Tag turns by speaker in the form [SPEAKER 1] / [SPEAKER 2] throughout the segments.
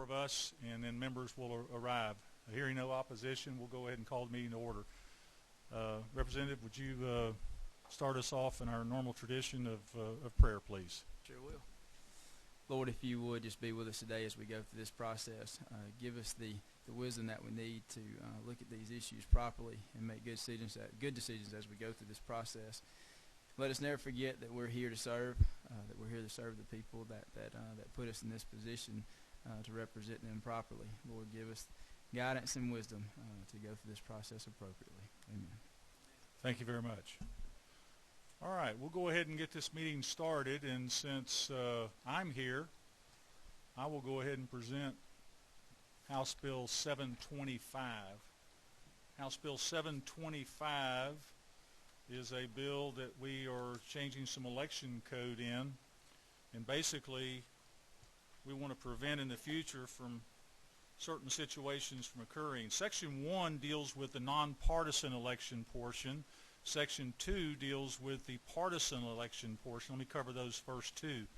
[SPEAKER 1] 4 of us, and then members will arrive. Hearing no opposition, we'll go ahead and call the meeting to order. Representative, would you start us off in our normal tradition of prayer, please?
[SPEAKER 2] Sure will. Lord, if you would just be with us today as we go through this process. Give us the wisdom that we need to look at these issues properly and make good decisions as we go through this process. Let us never forget that we're here to serve, that we're here to serve the people that put us in this position to represent them properly. Lord, give us guidance and wisdom to go through this process appropriately. Amen.
[SPEAKER 1] Thank you very much. All right, we'll go ahead and get this meeting started, and since I'm here, I will go ahead and present House Bill 725. House Bill 725 is a bill that we are changing some election code in, and basically we want to prevent in the future from certain situations from occurring. Section 1 deals with the nonpartisan election portion. Section 2 deals with the partisan election portion. Let me cover those first two.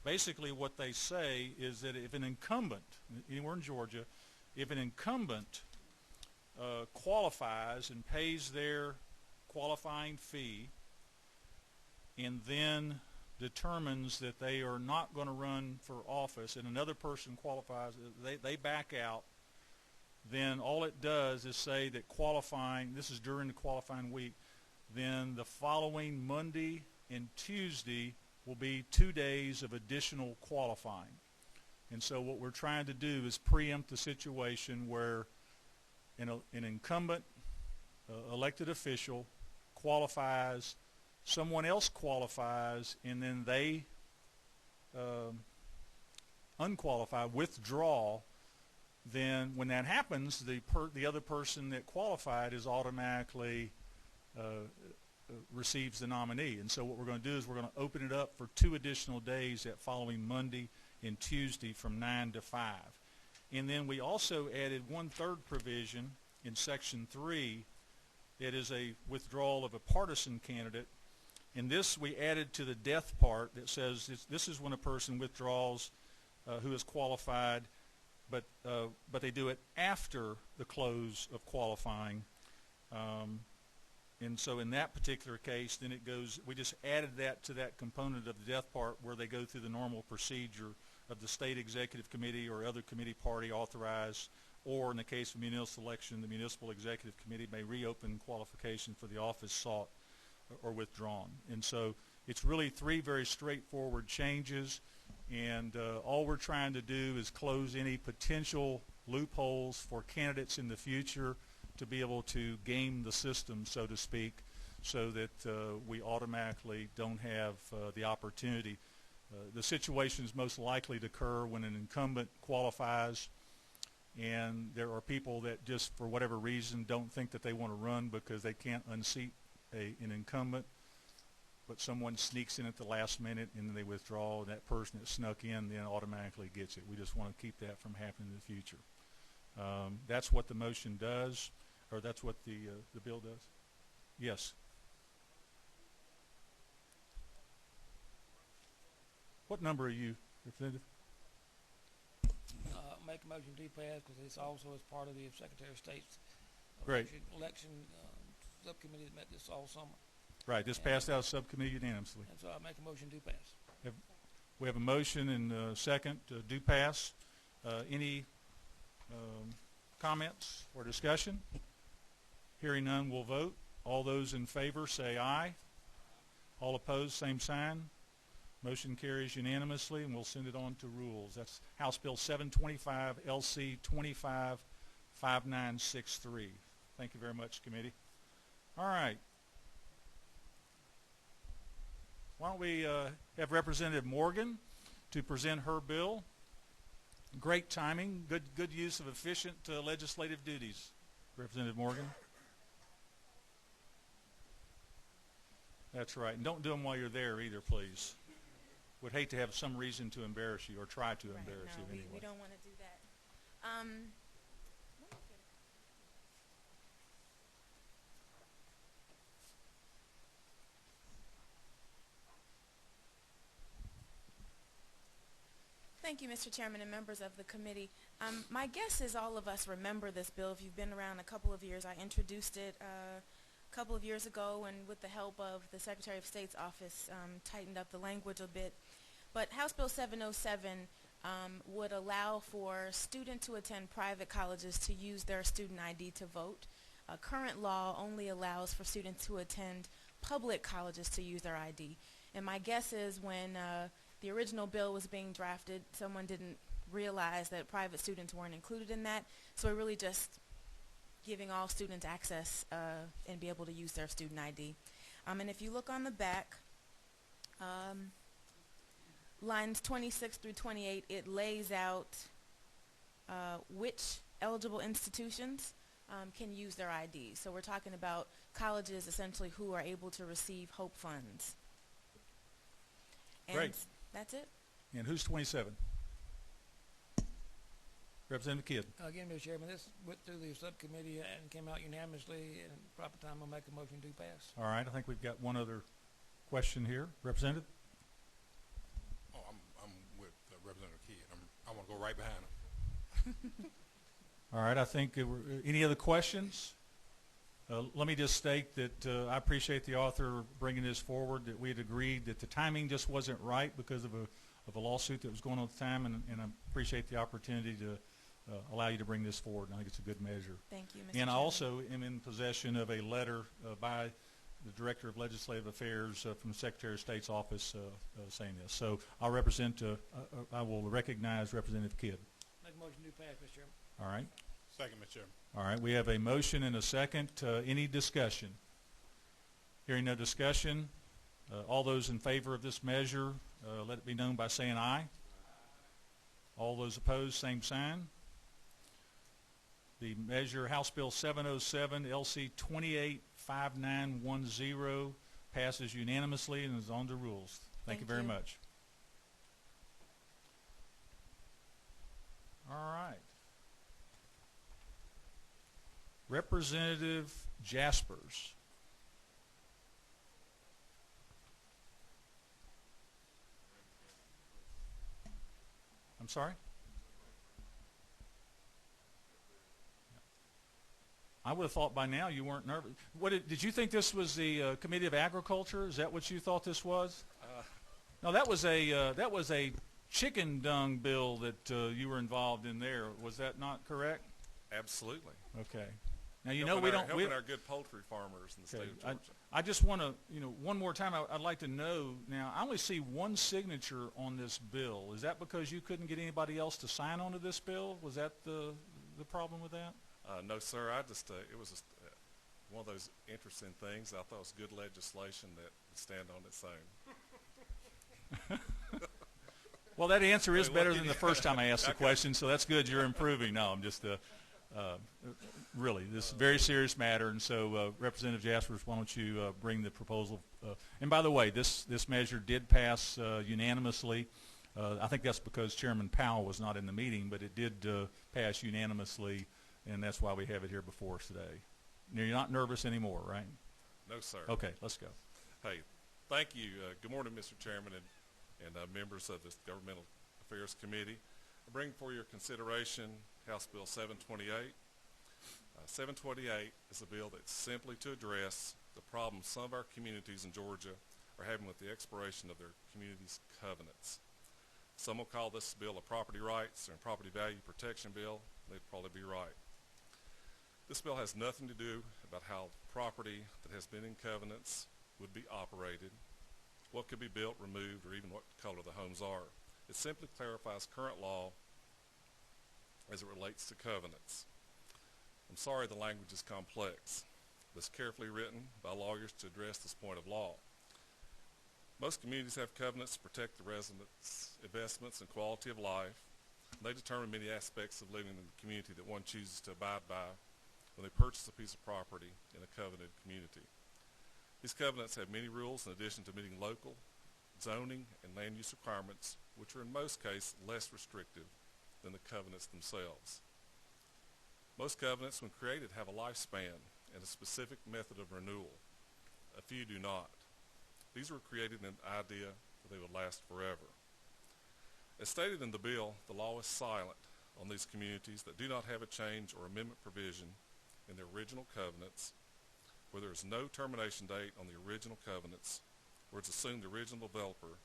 [SPEAKER 1] Basically what they say is that if an incumbent, anywhere in Georgia, if an incumbent qualifies and pays their qualifying fee and then determines that they are not going to run for office and another person qualifies, they back out, then all it does is say that qualifying, this is during the qualifying week, then the following Monday and Tuesday will be 2 days of additional qualifying. And so what we're trying to do is preempt the situation where an incumbent elected official qualifies, someone else qualifies, and then they unqualify, withdraw. Then when that happens, the other person that qualified is automatically receives the nominee. And so what we're going to do is we're going to open it up for 2 additional days that following Monday and Tuesday from 9 to 5. And then we also added 1/3 provision in Section 3 that is a withdrawal of a partisan candidate. And this we added to the death part that says this is when a person withdraws who is qualified, but they do it after the close of qualifying. And so in that particular case, then it goes, we just added that to that component of the death part where they go through the normal procedure of the state executive committee or other committee party authorized, or in the case of municipal election, the municipal executive committee may reopen qualification for the office sought or withdrawn. And so it's really 3 very straightforward changes, and all we're trying to do is close any potential loopholes for candidates in the future to be able to game the system, so to speak, so that we automatically don't have the opportunity. The situation is most likely to occur when an incumbent qualifies and there are people that just for whatever reason don't think that they want to run because they can't unseat an incumbent, but someone sneaks in at the last minute and then they withdraw, and that person that snuck in then automatically gets it. We just want to keep that from happening in the future. That's what the motion does, or that's what the bill does. Yes. What number are you, Representative?
[SPEAKER 3] Make a motion to pass because it's also as part of the Secretary of State's election subcommittee that met this all summer.
[SPEAKER 1] Right. This passed out of subcommittee unanimously.
[SPEAKER 3] And so I make a motion to pass.
[SPEAKER 1] We have a motion and a second to do pass. Any comments or discussion? Hearing none, we'll vote. All those in favor say aye. All opposed, same sign. Motion carries unanimously, and we'll send it on to rules. That's House Bill 725, LC 255963. Thank you very much, committee. All right. Why don't we have Representative Morgan to present her bill. Great timing, good use of efficient legislative duties. Representative Morgan. That's right. And don't do them while you're there either, please. Would hate to have some reason to embarrass you or try to embarrass you anyway.
[SPEAKER 4] We don't want to do that. Thank you, Mr. Chairman and members of the committee. My guess is all of us remember this bill. If you've been around a couple of years, I introduced it a couple of years ago, and with the help of the Secretary of State's office, tightened up the language a bit. But House Bill 707 would allow for students who attend private colleges to use their student ID to vote. Current law only allows for students who attend public colleges to use their ID. And my guess is when the original bill was being drafted, someone didn't realize that private students weren't included in that. So we're really just giving all students access and be able to use their student ID. And if you look on the back, lines 26 through 28, it lays out which eligible institutions can use their ID. So we're talking about colleges essentially who are able to receive HOPE funds. And
[SPEAKER 1] Great.
[SPEAKER 4] That's it.
[SPEAKER 1] And who's 27? Representative Kidd.
[SPEAKER 3] Again, Mr. Chairman, this went through the subcommittee and came out unanimously, and at proper time I'll make a motion to pass.
[SPEAKER 1] All right, I think we've got one other question here. Representative?
[SPEAKER 5] Oh, I'm with Representative Kidd. I want to go right behind him.
[SPEAKER 1] All right, I think, any other questions? Let me just state that I appreciate the author bringing this forward, that we had agreed that the timing just wasn't right because of a lawsuit that was going on at the time, and I appreciate the opportunity to allow you to bring this forward, and I think it's a good measure.
[SPEAKER 4] Thank you, Mr.
[SPEAKER 1] And I
[SPEAKER 4] Chairman.
[SPEAKER 1] also am in possession of a letter by the Director of Legislative Affairs from the Secretary of State's office saying this. So I'll I will recognize Representative Kidd.
[SPEAKER 3] Make a motion to pass, Mr. Chairman.
[SPEAKER 1] All right.
[SPEAKER 5] Second, Mr. Chairman.
[SPEAKER 1] All right, we have a motion and a second. Any discussion? Hearing no discussion, all those in favor of this measure, let it be known by saying aye. All those opposed, same sign. The measure, House Bill 707, LC 285910, passes unanimously and is on the rules. Thank you very much. All right. Representative Jaspers. I'm sorry? I would have thought by now you weren't nervous. Did you think this was the Committee of Agriculture? Is that what you thought this was? No, that was a chicken dung bill that you were involved in there. Was that not correct?
[SPEAKER 6] Absolutely.
[SPEAKER 1] Okay. Now you know we don't
[SPEAKER 6] helping our good poultry farmers in the state of Georgia.
[SPEAKER 1] I just want to, one more time. I'd like to know. Now I only see one signature on this bill. Is that because you couldn't get anybody else to sign onto this bill? Was that the problem with that?
[SPEAKER 6] No, sir. I just it was just one of those interesting things. I thought it was good legislation that would stand on its own.
[SPEAKER 1] Well, that answer is better than the first time I asked the question, so that's good. You're improving. No, I'm just really, this is a very serious matter, and so Representative Jaspers, why don't you bring the proposal? And by the way, this measure did pass unanimously. I think that's because Chairman Powell was not in the meeting, but it did pass unanimously, and that's why we have it here before us today. Now, you're not nervous anymore, right?
[SPEAKER 6] No, sir.
[SPEAKER 1] Okay, let's go.
[SPEAKER 6] Hey, thank you. Good morning, Mr. Chairman and members of this Governmental Affairs Committee. I bring for your consideration House Bill 728. 728 is a bill that's simply to address the problems some of our communities in Georgia are having with the expiration of their community's covenants. Some will call this bill a property rights and property value protection bill. They'd probably be right. This bill has nothing to do about how property that has been in covenants would be operated, what could be built, removed, or even what color the homes are. It simply clarifies current law as it relates to covenants. I'm sorry the language is complex, but it's carefully written by lawyers to address this point of law. Most communities have covenants to protect the residents' investments and quality of life. They determine many aspects of living in the community that one chooses to abide by when they purchase a piece of property in a covenanted community. These covenants have many rules in addition to meeting local, zoning, and land use requirements, which are in most cases less restrictive than the covenants themselves. Most covenants, when created, have a lifespan and a specific method of renewal. A few do not. These were created in the idea that they would last forever. As stated in the bill, the law is silent on these communities that do not have a change or amendment provision in their original covenants, where there is no termination date on the original covenants, where it's assumed the original developer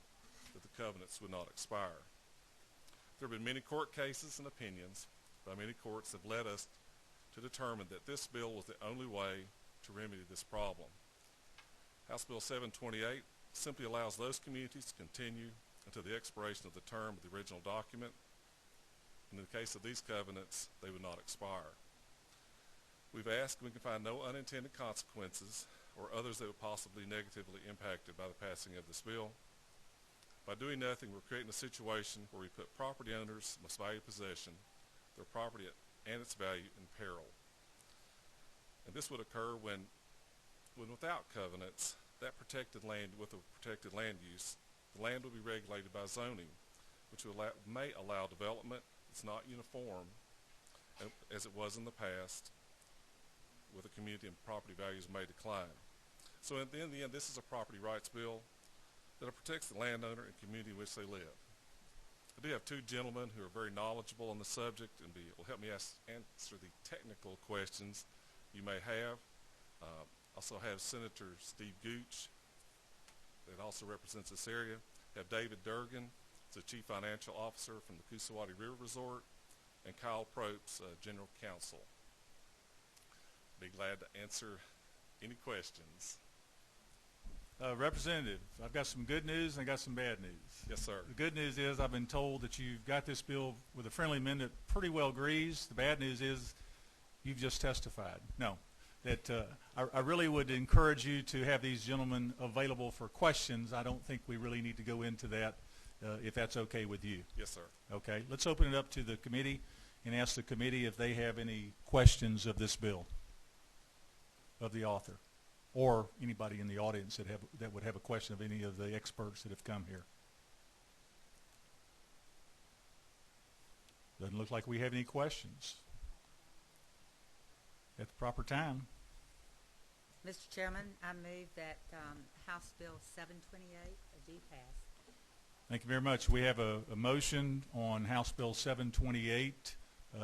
[SPEAKER 6] that the covenants would not expire. There have been many court cases and opinions by many courts that have led us to determine that this bill was the only way to remedy this problem. House Bill 728 simply allows those communities to continue until the expiration of the term of the original document. In the case of these covenants, they would not expire. We've asked and we can find no unintended consequences or others that would possibly negatively impacted by the passing of this bill. By doing nothing, we're creating a situation where we put property owners' most valued possession, their property and its value, in peril. And this would occur when without covenants, that protected land with a protected land use, the land will be regulated by zoning, which may allow development that's not uniform as it was in the past, with a community and property values may decline. So in the end, this is a property rights bill that protects the landowner and community in which they live. I do have two gentlemen who are very knowledgeable on the subject and will help me answer the technical questions you may have. Also have Senator Steve Gooch that also represents this area. Have David Durgan, the Chief Financial Officer from the Coosawattee River Resort, and Kyle Propes, General Counsel. Be glad to answer any questions.
[SPEAKER 1] Representative, I've got some good news and I got some bad news.
[SPEAKER 6] Yes, sir.
[SPEAKER 1] The good news is I've been told that you've got this bill with a friendly amendment pretty well greased. The bad news is you've just testified. No, that I really would encourage you to have these gentlemen available for questions. I don't think we really need to go into that if that's okay with you.
[SPEAKER 6] Yes, sir.
[SPEAKER 1] Okay, let's open it up to the committee and ask the committee if they have any questions of this bill, of the author, or anybody in the audience that would have a question of any of the experts that have come here. Doesn't look like we have any questions. At the proper time.
[SPEAKER 7] Mr. Chairman, I move that House Bill 728 be passed.
[SPEAKER 1] Thank you very much. We have a motion on House Bill 728,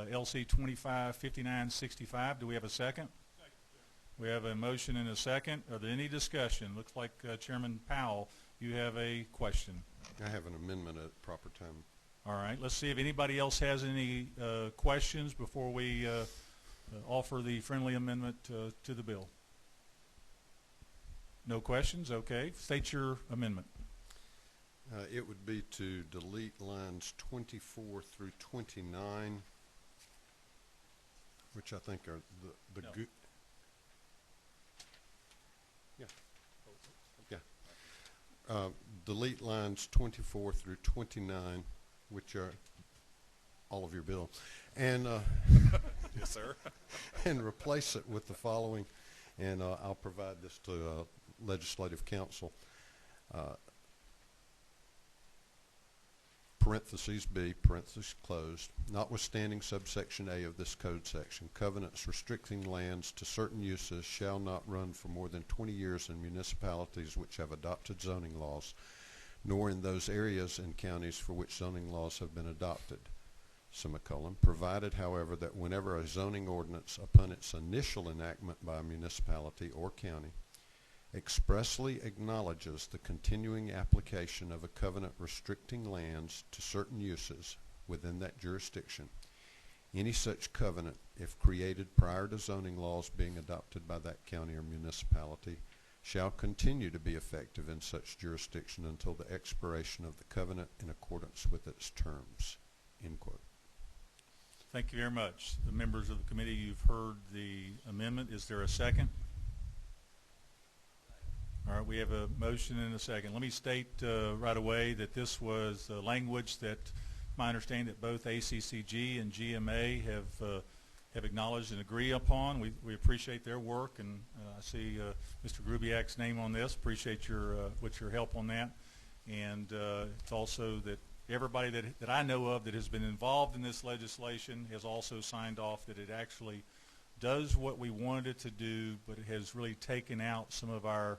[SPEAKER 1] LC 255965. Do we have a second? We have a motion and a second. Are there any discussion? Looks like Chairman Powell, you have a question.
[SPEAKER 8] I have an amendment at proper time.
[SPEAKER 1] All right. Let's see if anybody else has any questions before we offer the friendly amendment to the bill. No questions? Okay. State your amendment.
[SPEAKER 8] It would be to delete lines 24 through 29, which I think are the
[SPEAKER 1] No.
[SPEAKER 8] delete lines 24 through 29, which are all of your bill, and
[SPEAKER 6] Yes, sir.
[SPEAKER 8] and replace it with the following, and I'll provide this to Legislative Council. Parentheses B, parentheses closed, notwithstanding subsection A of this code section, covenants restricting lands to certain uses shall not run for more than 20 years in municipalities which have adopted zoning laws, nor in those areas and counties for which zoning laws have been adopted, semicolon, provided, however, that whenever a zoning ordinance upon its initial enactment by a municipality or county expressly acknowledges the continuing application of a covenant restricting lands to certain uses within that jurisdiction, any such covenant, if created prior to zoning laws being adopted by that county or municipality, shall continue to be effective in such jurisdiction until the expiration of the covenant in accordance with its terms. End quote.
[SPEAKER 1] Thank you very much. The members of the committee, you've heard the amendment. Is there a second? All right, we have a motion and a second. Let me state right away that this was language that my understanding that both ACCG and GMA have acknowledged and agree upon. We appreciate their work, and I see Mr. Grubiak's name on this. Appreciate your help on that. And it's also that everybody that I know of that has been involved in this legislation has also signed off that it actually does what we wanted it to do, but it has really taken out some of our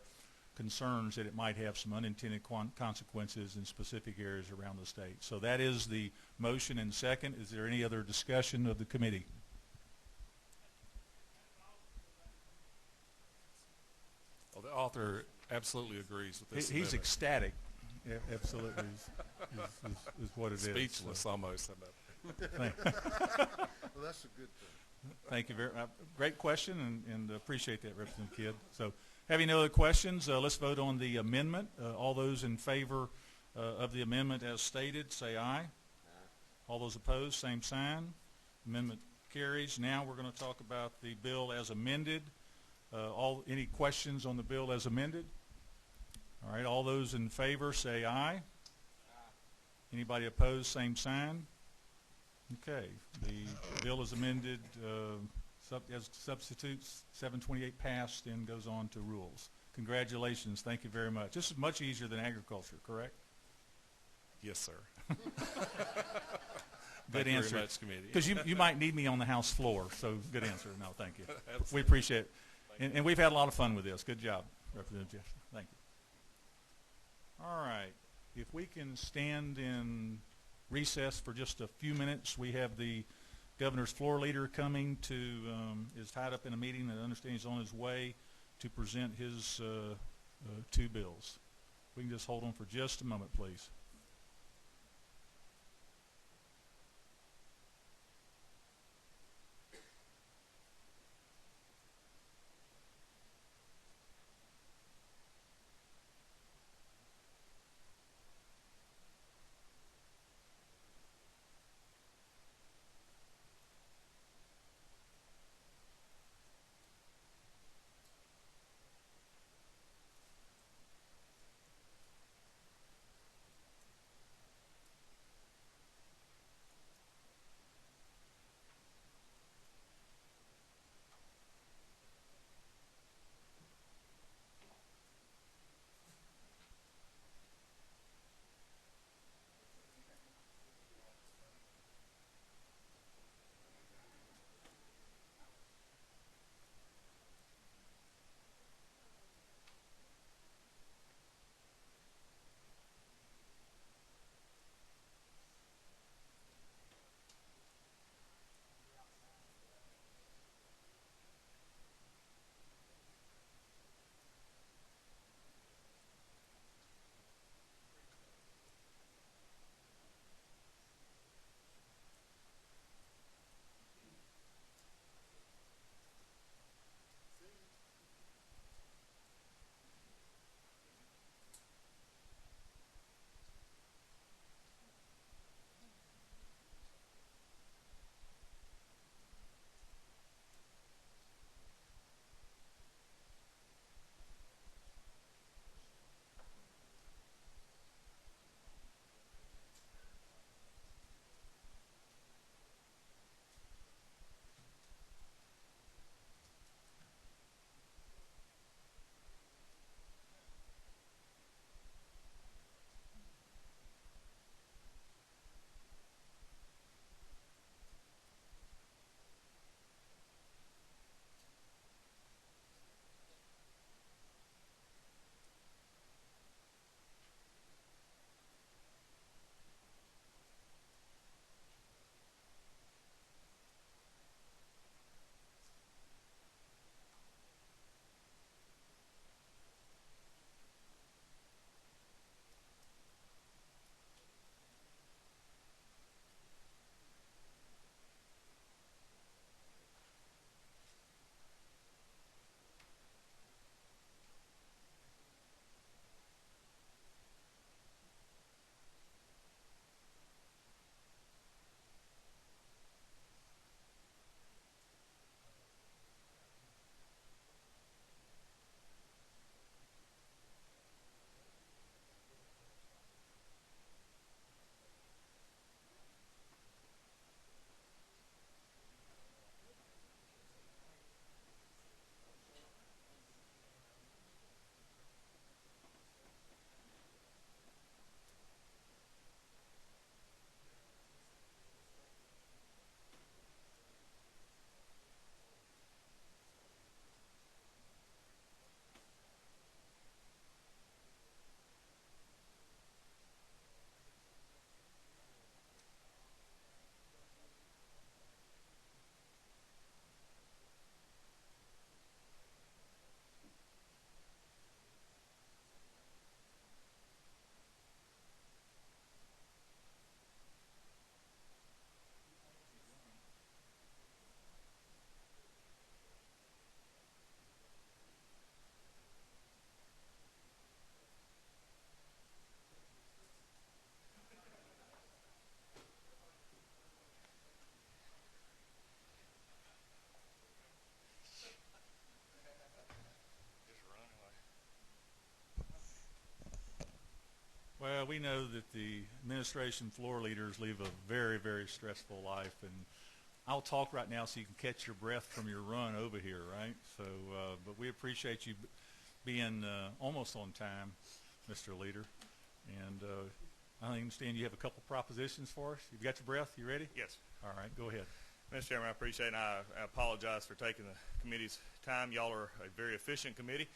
[SPEAKER 1] concerns that it might have some unintended consequences in specific areas around the state. So that is the motion and second. Is there any other discussion of the committee?
[SPEAKER 6] Well, the author absolutely agrees with this.
[SPEAKER 1] He's
[SPEAKER 6] amendment.
[SPEAKER 1] ecstatic. Absolutely is what it is.
[SPEAKER 6] Speechless almost.
[SPEAKER 1] Thank,
[SPEAKER 8] Well, that's a good thing.
[SPEAKER 1] thank you very much. Great question, and appreciate that, Representative Kidd. So, having no other questions, let's vote on the amendment. All those in favor of the amendment as stated, say aye. Aye. All those opposed, same sign. Amendment carries. Now we're going to talk about the bill as amended. Any questions on the bill as amended? All right, all those in favor say aye. Aye. Anybody opposed, same sign. Okay, the bill is amended as substitutes. 728 passed and goes on to rules. Congratulations, thank you very much. This is much easier than agriculture, correct?
[SPEAKER 6] Yes, sir.
[SPEAKER 1] Good answer.
[SPEAKER 6] Very much, committee.
[SPEAKER 1] Because you might need me on the House floor, so good answer. No, thank you. We appreciate it. And we've had a lot of fun with this. Good job, Representative Jefferson. Thank you. All right. If we can stand in recess for just a few minutes. We have the governor's floor leader coming to, is tied up in a meeting and I understand he's on his way to present his two bills. We can just hold on for just a moment, please. we know that the administration floor leaders live a very, very stressful life, and I'll talk right now so you can catch your breath from your run over here, right? So, but we appreciate you being almost on time, Mr. Leader. And I understand you have a couple propositions for us. You've got your breath? You ready?
[SPEAKER 9] Yes.
[SPEAKER 1] All right, go ahead.
[SPEAKER 9] Mr. Chairman, I appreciate it, and I apologize for taking the committee's time. Y'all are a very efficient committee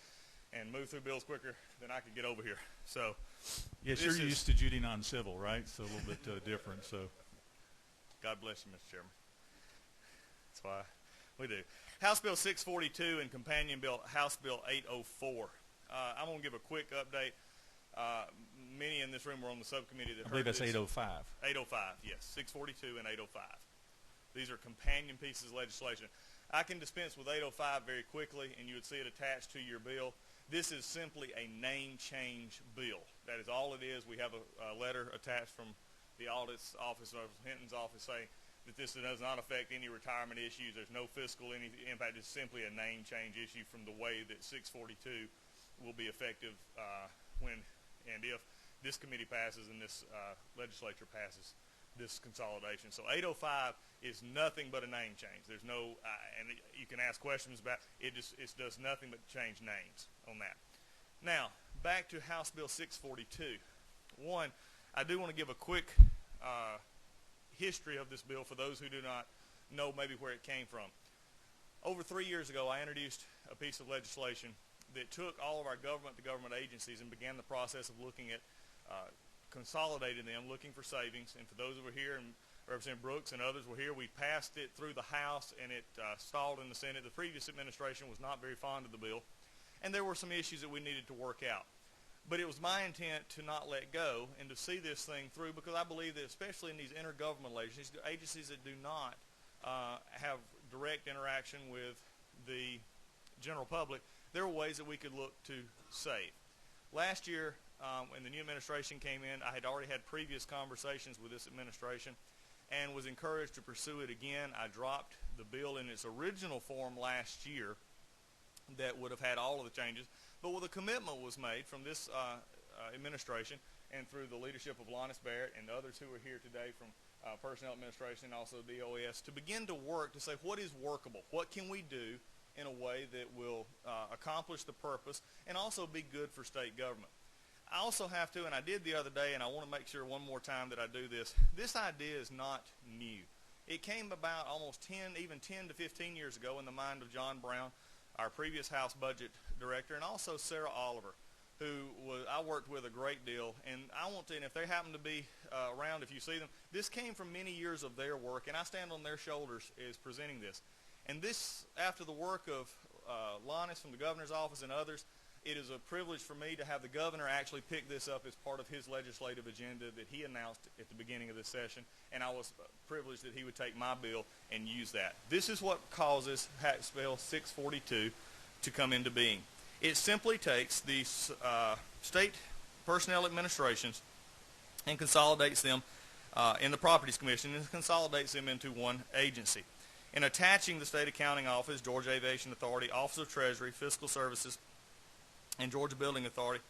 [SPEAKER 9] and move through bills quicker than I could get over here. So,
[SPEAKER 1] yes, you're used to Judy non-civil, right? So a little bit different. So,
[SPEAKER 9] God bless you, Mr. Chairman. That's why we do. House Bill 642 and companion bill House Bill 804. I'm going to give a quick update. Many in this room were on the subcommittee that
[SPEAKER 1] I believe
[SPEAKER 9] heard
[SPEAKER 1] that's
[SPEAKER 9] this.
[SPEAKER 1] 805.
[SPEAKER 9] 805, yes. 642 and 805. These are companion pieces of legislation. I can dispense with 805 very quickly, and you would see it attached to your bill. This is simply a name change bill. That is all it is. We have a letter attached from the audit's office or Hinton's office saying that this does not affect any retirement issues. There's no fiscal impact. It's simply a name change issue from the way that 642 will be effective when and if this committee passes and this legislature passes this consolidation. So 805 is nothing but a name change. There's no, and you can ask questions about it. It does nothing but change names on that. Now, back to House Bill 642. One, I do want to give a quick history of this bill for those who do not know maybe where it came from. Over 3 years ago, I introduced a piece of legislation that took all of our government-to-government agencies and began the process of looking at consolidating them, looking for savings. And for those who were here, and Representative Brooks and others were here, we passed it through the House, and it stalled in the Senate. The previous administration was not very fond of the bill, and there were some issues that we needed to work out. But it was my intent to not let go and to see this thing through, because I believe that especially in these intergovernmental agencies that do not have direct interaction with the general public, there were ways that we could look to save. Last year, when the new administration came in, I had already had previous conversations with this administration and was encouraged to pursue it again. I dropped the bill in its original form last year that would have had all of the changes, but with a commitment was made from this administration and through the leadership of Lonnis Barrett and others who are here today from Personnel Administration and also DOS to begin to work to say what is workable, what can we do in a way that will accomplish the purpose and also be good for state government. I also have to, and I did the other day, and I want to make sure one more time that I do this, this idea is not new. It came about almost 10 to 15 years ago in the mind of John Brown, our previous House Budget Director, and also Sarah Oliver, who I worked with a great deal. And I want to, and if they happen to be around, if you see them, this came from many years of their work, and I stand on their shoulders as presenting this. And this, after the work of Lonnis from the governor's office and others, it is a privilege for me to have the governor actually pick this up as part of his legislative agenda that he announced at the beginning of this session, and I was privileged that he would take my bill and use that. This is what causes House Bill 642 to come into being. It simply takes these state personnel administrations and consolidates them in the Properties Commission and consolidates them into one agency. In attaching the State Accounting Office, Georgia Aviation Authority, Office of Treasury, Fiscal Services, and Georgia Building Authority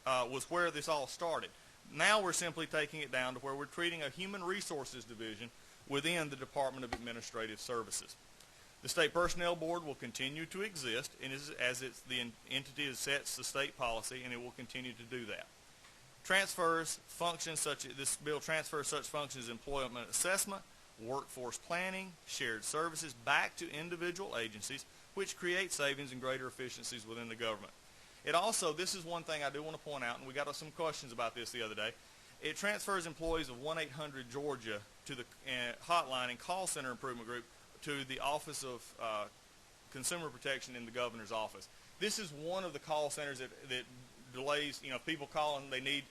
[SPEAKER 9] was where this all started. Now we're simply taking it down to where we're treating a Human Resources Division within the Department of Administrative Services. The State Personnel Board will continue to exist as it's the entity that sets the state policy, and it will continue to do that. Transfers functions this bill transfers such functions as employment assessment, workforce planning, shared services back to individual agencies, which create savings and greater efficiencies within the government. It also, this is one thing I do want to point out, and we got some questions about this the other day. It transfers employees of 1-800-GEORGIA to the hotline and call center improvement group to the Office of Consumer Protection in the governor's office. This is one of the call centers that delays, people calling, they need,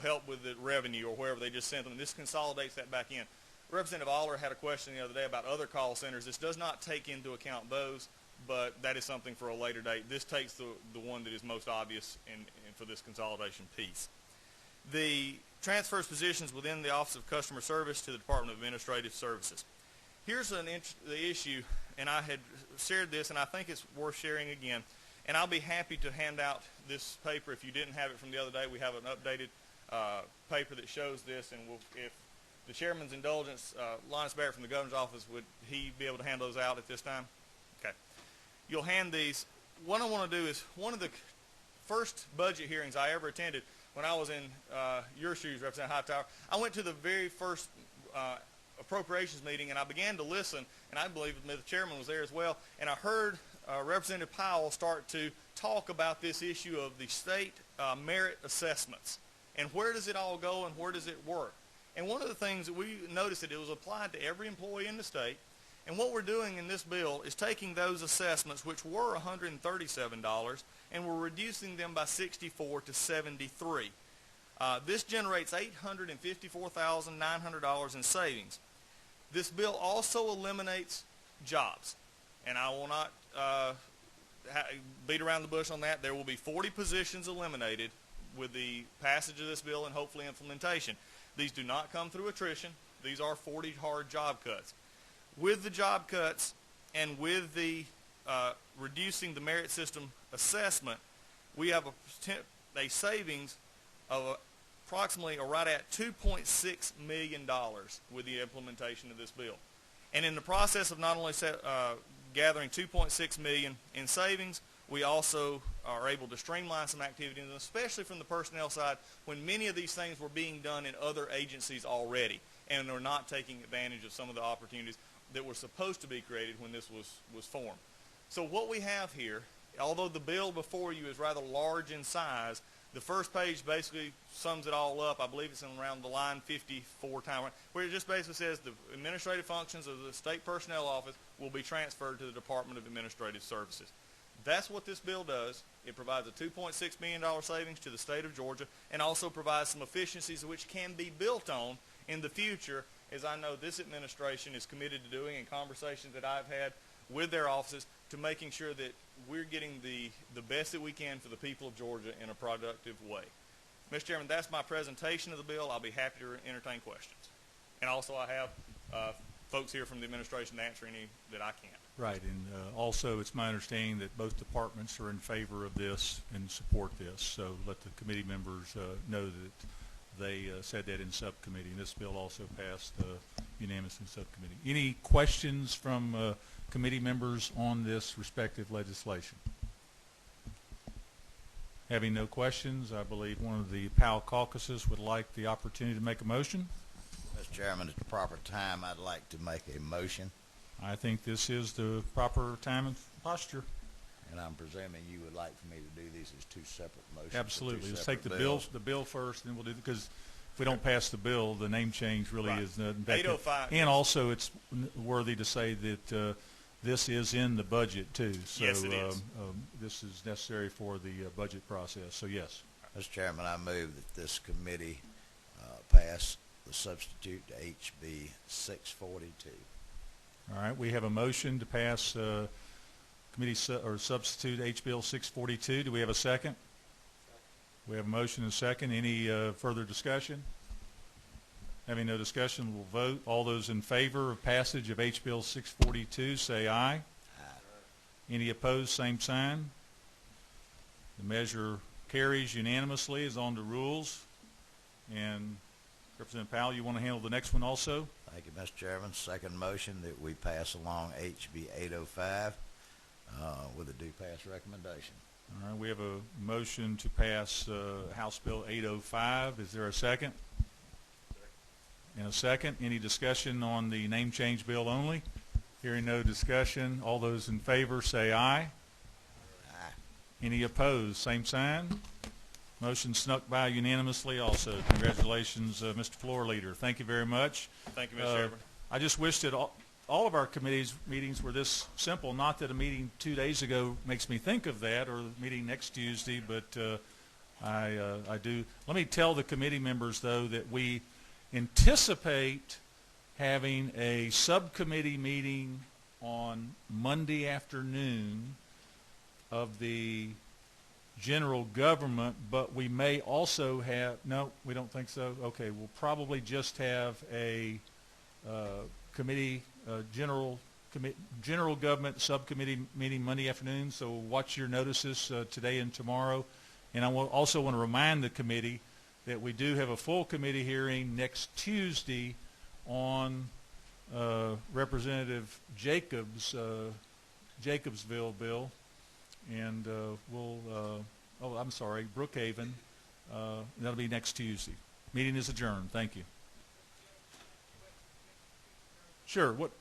[SPEAKER 9] help with the revenue or wherever they just sent them. This consolidates that back in. Representative Aller had a question the other day about other call centers. This does not take into account those, but that is something for a later date. This takes the one that is most obvious for this consolidation piece. The transfers positions within the Office of Customer Service to the Department of Administrative Services. Here's the issue, and I had shared this, and I think it's worth sharing again. And I'll be happy to hand out this paper if you didn't have it from the other day. We have an updated paper that shows this, and if the chairman's indulgence, Linus Barrett from the governor's office, would he be able to hand those out at this time? Okay. You'll hand these. What I want to do is, one of the first budget hearings I ever attended when I was in your shoes, Representative Hightower, I went to the very first appropriations meeting, and I began to listen, and I believe the chairman was there as well, and I heard Representative Powell start to talk about this issue of the state merit assessments, and where does it all go and where does it work. And one of the things that we noticed that it was applied to every employee in the state, and what we're doing in this bill is taking those assessments, which were $137, and we're reducing them by 64 to 73. This generates $854,900 in savings. This bill also eliminates jobs, and I will not beat around the bush on that. There will be 40 positions eliminated with the passage of this bill and hopefully implementation. These do not come through attrition. These are 40 hard job cuts. With the job cuts and with the reducing the merit system assessment, we have a savings of approximately right at $2.6 million with the implementation of this bill. And in the process of not only gathering $2.6 million in savings, we also are able to streamline some activities, especially from the personnel side, when many of these things were being done in other agencies already and are not taking advantage of some of the opportunities that were supposed to be created when this was formed. So what we have here, although the bill before you is rather large in size, the first page basically sums it all up. I believe it's in around the line 54 time, where it just basically says the administrative functions of the state personnel office will be transferred to the Department of Administrative Services. That's what this bill does. It provides a $2.6 million savings to the state of Georgia and also provides some efficiencies which can be built on in the future, as I know this administration is committed to doing in conversations that I've had with their offices, to making sure that we're getting the best that we can for the people of Georgia in a productive way. Mr. Chairman, that's my presentation of the bill. I'll be happy to entertain questions. And also I have folks here from the administration to answer any that I can't.
[SPEAKER 1] Right, and also it's my understanding that both departments are in favor of this and support this, so let the committee members know that they said that in subcommittee, and this bill also passed unanimously in subcommittee. Any questions from committee members on this respective legislation? Having no questions, I believe one of the Powell caucuses would like the opportunity to make a motion.
[SPEAKER 10] Mr. Chairman, at the proper time, I'd like to make a motion.
[SPEAKER 1] I think this is the proper time and posture.
[SPEAKER 10] And I'm presuming you would like for me to do these as two separate motions.
[SPEAKER 1] Absolutely. Let's take the bill first, and then we'll do, because if we don't pass the bill, the name change really
[SPEAKER 9] Right.
[SPEAKER 1] is not.
[SPEAKER 9] 805.
[SPEAKER 1] And also, it's worthy to say that this is in the budget too. So
[SPEAKER 9] Yes, it is.
[SPEAKER 1] this is necessary for the budget process. So yes.
[SPEAKER 10] Mr. Chairman, I move that this committee pass the substitute to HB 642.
[SPEAKER 1] All right. We have a motion to pass committee or substitute H Bill 642. Do we have a second? We have a motion and a second. Any further discussion? Having no discussion, we'll vote. All those in favor of passage of H Bill 642 say aye.
[SPEAKER 10] Aye.
[SPEAKER 1] Any opposed, same sign. The measure carries unanimously, is on the rules. And Representative Powell, you want to handle the next one also?
[SPEAKER 10] Thank you, Mr. Chairman. Second motion that we pass along HB 805 with a due pass recommendation.
[SPEAKER 1] All right, we have a motion to pass House Bill 805. Is there a second? And a second. Any discussion on the name change bill only? Hearing no discussion, all those in favor say aye.
[SPEAKER 10] Aye.
[SPEAKER 1] Any opposed, same sign. Motion snuck by unanimously also. Congratulations, Mr. Floor Leader. Thank you very much.
[SPEAKER 9] Thank you, Mr. Chairman.
[SPEAKER 1] I just wish that all of our committees meetings were this simple. Not that a meeting 2 days ago makes me think of that, or the meeting next Tuesday, but I do. Let me tell the committee members, though, that we anticipate having a subcommittee meeting on Monday afternoon of the general government, but we may also have, no, we don't think so. Okay, we'll probably just have a committee, general government subcommittee meeting Monday afternoon, so watch your notices today and tomorrow. And I also want to remind the committee that we do have a full committee hearing next Tuesday on Representative Jacobsville bill, and Brookhaven. That'll be next Tuesday. Meeting is adjourned. Thank you. Sure. What?